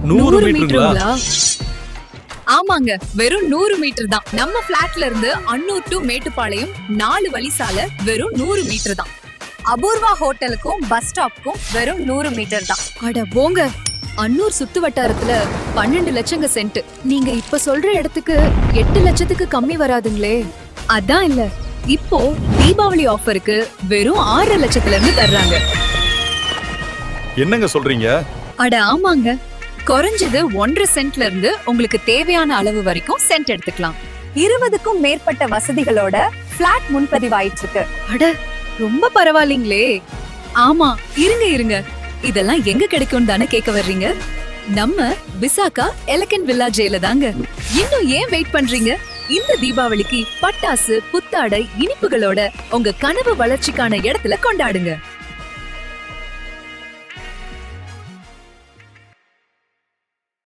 100 மீட்டருங்களா? ஆமாங்க, வெறும் 100 மீட்டர் தான். நம்ம பிளாட்ல இருந்து அன்னூர் டு மேட்டுப்பாளையம் 4 வழிசாலை வெறும் 100 மீட்டர் தான். அபூர்வா ஹோட்டலுக்கும் பஸ் ஸ்டாப்க்கும் வெறும் 100 மீட்டர் தான். அட போங்க, அன்னூர் சுத்து வட்டாரத்துல 12 லட்சங்க சென்ட். நீங்க இப்ப சொல்ற இடத்துக்கு 8 லட்சத்துக்கு கம்மி வராதுங்களே? அதான் இல்ல, இப்போ தீபாவளி ஆஃபருக்கு வெறும் 6 லட்சத்துல இருந்து தர்றாங்க. என்னங்க சொல்றீங்க? அட ஆமாங்க, குறைஞ்சது 1.5 சென்ட்ல இருந்து உங்களுக்கு தேவையான அளவு வரைக்கும் சென்ட் எடுத்துக்கலாம். 20க்கும் மேற்பட்ட வசதிகளோட பிளாட் முன்பதிவாயிட்டு இருக்கு. அட ரொம்ப பரவாயில்லைங்களே. ஆமா, இருங்க, இதெல்லாம் எங்க கிடைக்கும் தானே கேட்க வர்றீங்க? நம்ம விசாகா எலகன்ட் வில்லாஜ்ல தாங்க. இன்னும் ஏன் வெயிட் பண்றீங்க? இந்த தீபாவளிக்கு பட்டாசு, புத்தாடை, இனிப்புகளோட உங்க கனவு வளர்ச்சிக்கான இடத்துல கொண்டாடுங்க.